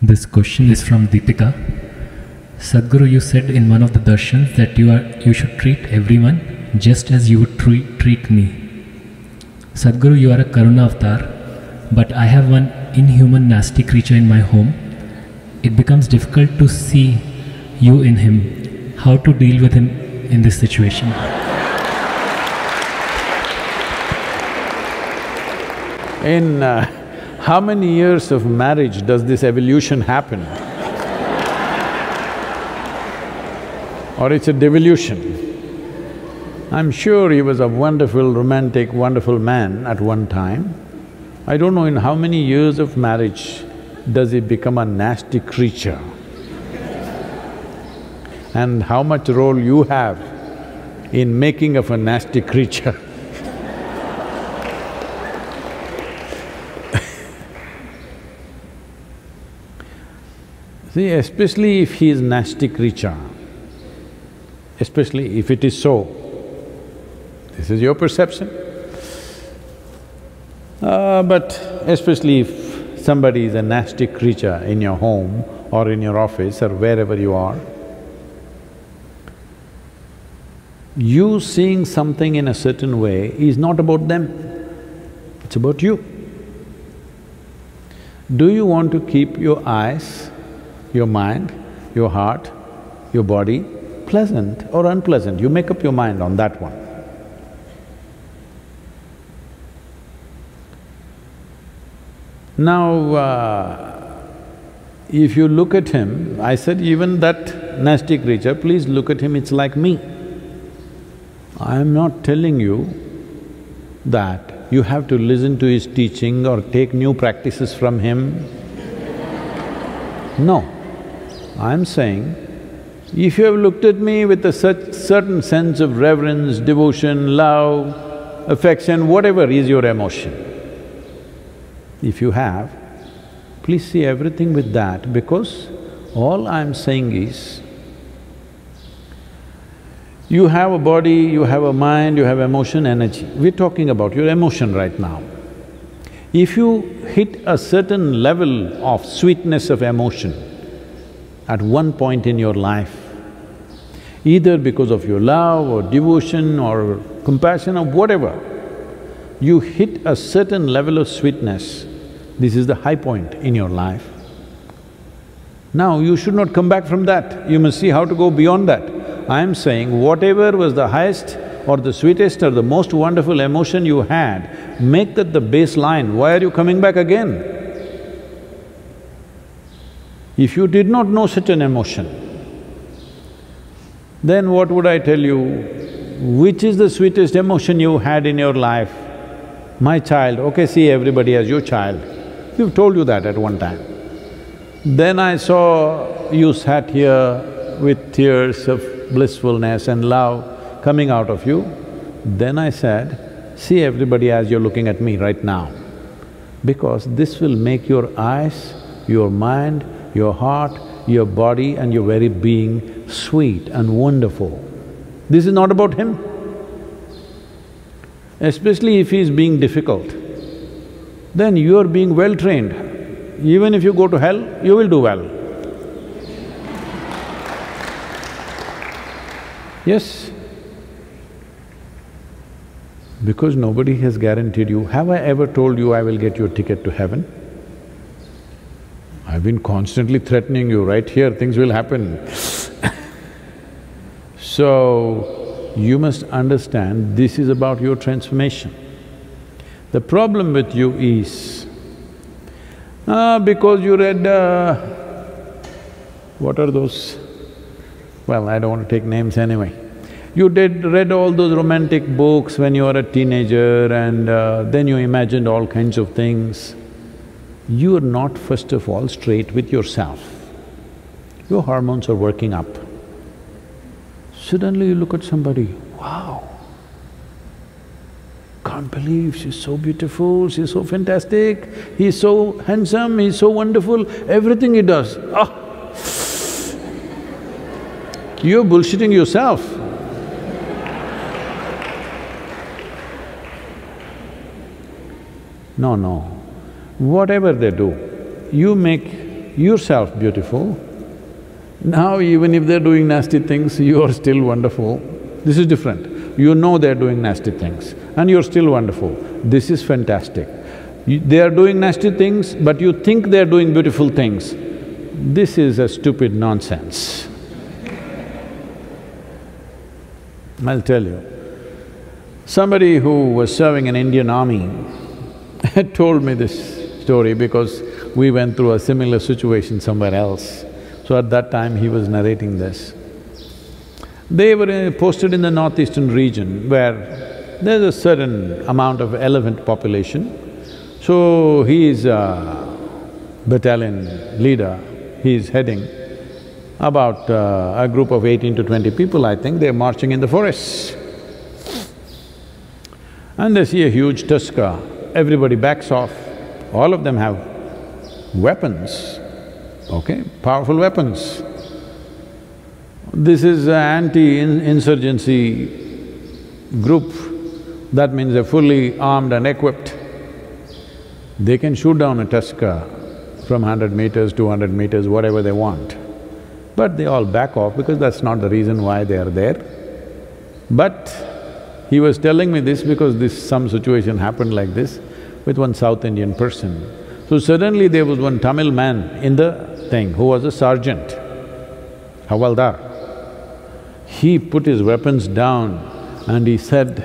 This question is from Deepika. Sadhguru, you said in one of the darshans that you should treat everyone just as you would treat me. Sadhguru, you are a Karuna avatar, but I have one inhuman nasty creature in my home. It becomes difficult to see you in him. How to deal with him in this situation? In how many years of marriage does this evolution happen? Or it's a devolution? I'm sure he was a wonderful, romantic, wonderful man at one time. I don't know in how many years of marriage does he become a nasty creature. And how much role you have in making of a nasty creature. See, especially if he is nasty creature, especially if it is so, this is your perception. But especially if somebody is a nasty creature in your home or in your office or wherever you are, you seeing something in a certain way is not about them, it's about you. Do you want to keep your eyes, your mind, your heart, your body pleasant or unpleasant? You make up your mind on that one. Now, if you look at him, I said even that nasty creature, please look at him, it's like me. I am not telling you that you have to listen to his teaching or take new practices from him. No. I'm saying, if you have looked at me with a certain sense of reverence, devotion, love, affection, whatever is your emotion, if you have, please see everything with that, because all I'm saying is, you have a body, you have a mind, you have emotion, energy. We're talking about your emotion right now. If you hit a certain level of sweetness of emotion at one point in your life, either because of your love or devotion or compassion or whatever, you hit a certain level of sweetness, this is the high point in your life. Now you should not come back from that, you must see how to go beyond that. I am saying whatever was the highest or the sweetest or the most wonderful emotion you had, make that the baseline. Why are you coming back again? If you did not know such an emotion, then what would I tell you? Which is the sweetest emotion you had in your life? My child, okay, see everybody as your child. We've told you that at one time. Then I saw you sat here with tears of blissfulness and love coming out of you. Then I said, see everybody as you're looking at me right now, because this will make your eyes, your mind, your heart, your body and your very being sweet and wonderful. This is not about him. Especially if he is being difficult, then you are being well trained. Even if you go to hell, you will do well. Yes. Because nobody has guaranteed you. Have I ever told you I will get you a ticket to heaven? I've been constantly threatening you, right here things will happen. So, you must understand this is about your transformation. The problem with you is, because you read… what are those? Well, I don't want to take names anyway. You read all those romantic books when you were a teenager and then you imagined all kinds of things. You are not first of all straight with yourself. Your hormones are working up. Suddenly you look at somebody, wow, can't believe she's so beautiful, she's so fantastic, he's so handsome, he's so wonderful, everything he does, ah! You're bullshitting yourself. No, no. Whatever they do, you make yourself beautiful. Now even if they're doing nasty things, you are still wonderful. This is different. You know they're doing nasty things and you're still wonderful. This is fantastic. They are doing nasty things, but you think they're doing beautiful things. This is a stupid nonsense. I'll tell you. Somebody who was serving in Indian army had told me this story because we went through a similar situation somewhere else. So at that time he was narrating this. They were posted in the northeastern region where there's a certain amount of elephant population. So he is a battalion leader, he is heading about a group of 18 to 20 people, I think, they're marching in the forests. And they see a huge tusker, everybody backs off, all of them have weapons, okay, powerful weapons. This is an anti-insurgency group, that means they're fully armed and equipped. They can shoot down a tusker from 100 meters, 200 meters, whatever they want. But they all back off because that's not the reason why they are there. But he was telling me this because some situation happened like this with one South Indian person. So suddenly there was one Tamil man in the thing who was a sergeant, Havaldar. He put his weapons down and he said,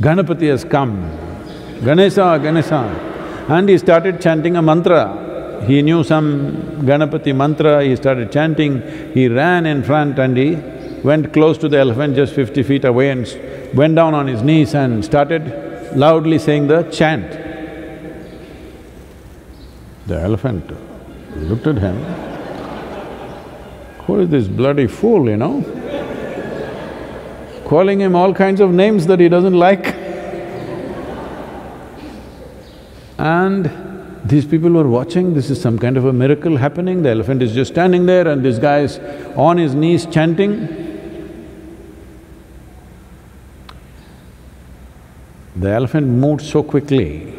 "Ganapati has come, Ganesha, Ganesha." And he started chanting a mantra. He knew some Ganapati mantra, he started chanting. He ran in front and he went close to the elephant, just 50 feet away, and went down on his knees and started loudly saying the chant. The elephant looked at him, who is this bloody fool, you know? Calling him all kinds of names that he doesn't like. And these people were watching, this is some kind of a miracle happening, the elephant is just standing there and this guy is on his knees chanting. The elephant moved so quickly,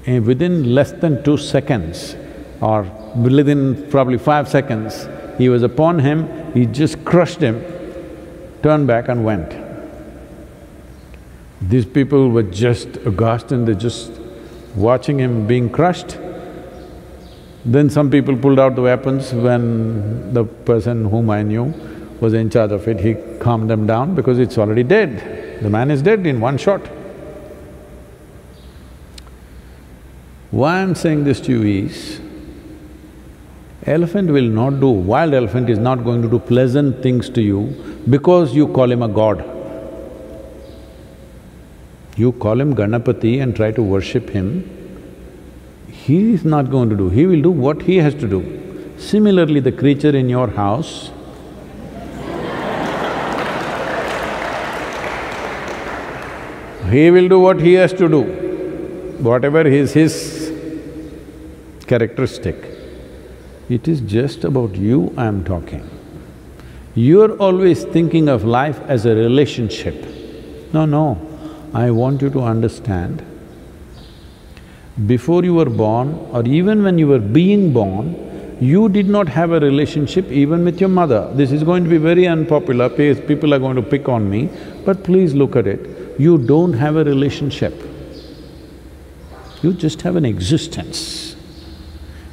and within less than 2 seconds or within probably 5 seconds, he was upon him, he just crushed him, turned back and went. These people were just aghast and they're just watching him being crushed. Then some people pulled out the weapons. When the person whom I knew was in charge of it, he calmed them down because it's already dead. The man is dead in one shot. Why I'm saying this to you is, elephant will not do… wild elephant is not going to do pleasant things to you because you call him a god. You call him Ganapati and try to worship him, he is not going to do, he will do what he has to do. Similarly, the creature in your house, he will do what he has to do, whatever is his characteristic. It is just about you I'm talking. You're always thinking of life as a relationship. No. I want you to understand, before you were born or even when you were being born, you did not have a relationship even with your mother. This is going to be very unpopular, people are going to pick on me, but please look at it. You don't have a relationship, you just have an existence.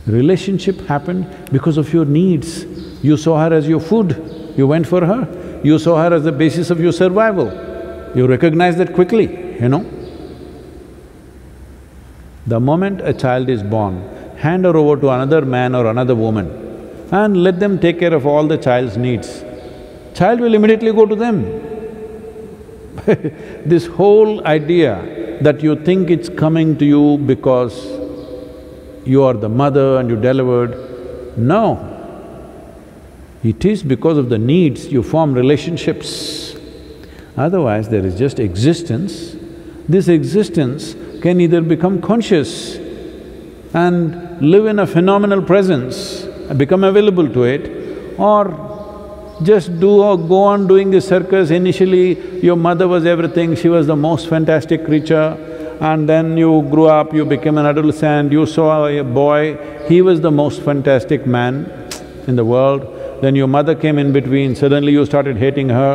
Relationship happened because of your needs. You saw her as your food, you went for her. You saw her as the basis of your survival. You recognize that quickly, you know. The moment a child is born, hand her over to another man or another woman and let them take care of all the child's needs. Child will immediately go to them. This whole idea that you think it's coming to you because you are the mother and you delivered, no. It is because of the needs you form relationships. Otherwise, there is just existence. This existence can either become conscious and live in a phenomenal presence, become available to it, or just go on doing this circus. Initially, your mother was everything, she was the most fantastic creature, and then you grew up, you became an adolescent, you saw a boy, he was the most fantastic man in the world, then your mother came in between, suddenly you started hating her.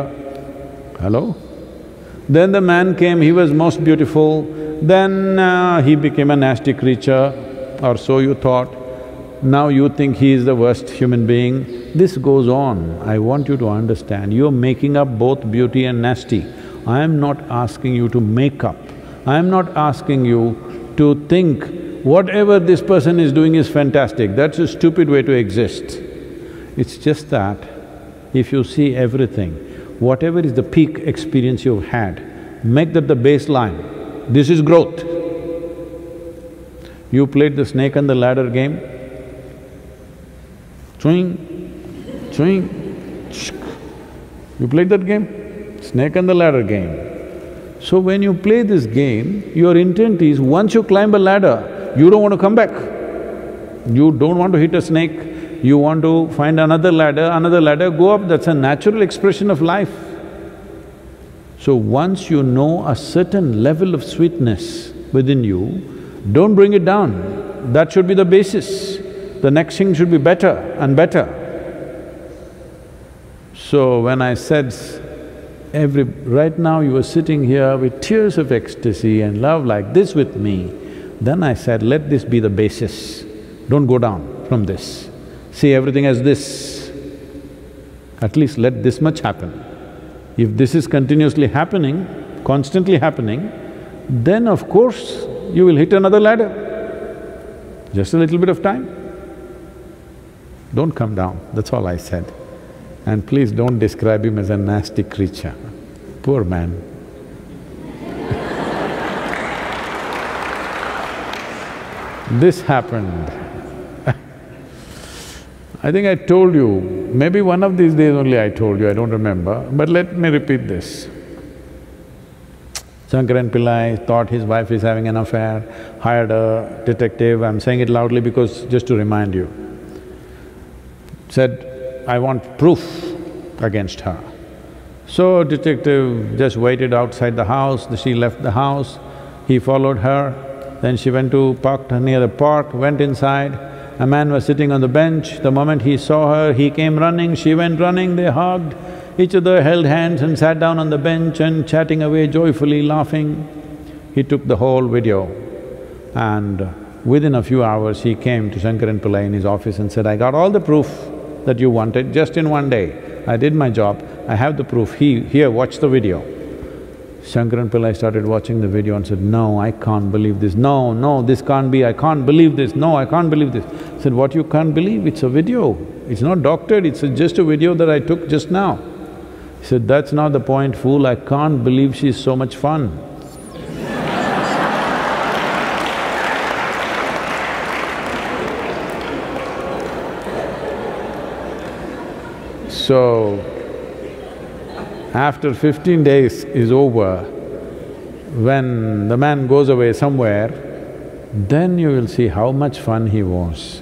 Hello? Then the man came, he was most beautiful, then he became a nasty creature, or so you thought. Now you think he is the worst human being. This goes on. I want you to understand, you're making up both beauty and nasty. I am not asking you to make up. I am not asking you to think whatever this person is doing is fantastic. That's a stupid way to exist. It's just that if you see everything, whatever is the peak experience you've had, make that the baseline. This is growth. You played the snake and the ladder game? Swing, swing, shk. You played that game? Snake and the ladder game. So when you play this game, your intent is once you climb a ladder, you don't want to come back. You don't want to hit a snake, you want to find another ladder, go up, that's a natural expression of life. So once you know a certain level of sweetness within you, don't bring it down. That should be the basis. The next thing should be better and better. So when I said, right now you are sitting here with tears of ecstasy and love like this with me, then I said, let this be the basis. Don't go down from this. See everything as this. At least let this much happen. If this is continuously happening, constantly happening, then of course you will hit another ladder. Just a little bit of time. Don't come down, that's all I said. And please don't describe him as a nasty creature. Poor man. This happened. I think I told you, maybe one of these days only I told you, I don't remember, but let me repeat this. Shankaran Pillai thought his wife is having an affair, hired a detective, I'm saying it loudly because just to remind you. Said, I want proof against her. So detective just waited outside the house, she left the house, he followed her, then she went to park near the park, went inside. A man was sitting on the bench, the moment he saw her, he came running, she went running, they hugged each other, held hands and sat down on the bench and chatting away joyfully, laughing. He took the whole video and within a few hours he came to Shankaran Pillai in his office and said, I got all the proof that you wanted just in one day. I did my job, I have the proof, here, watch the video. Shankaran Pillai started watching the video and said, no, I can't believe this, no, this can't be, I can't believe this, no, I can't believe this. I said, what you can't believe? It's a video, it's not doctored, it's just a video that I took just now. He said, that's not the point, fool, I can't believe she's so much fun. So, after 15 days is over, when the man goes away somewhere, then you will see how much fun he was.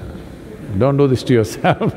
Don't do this to yourself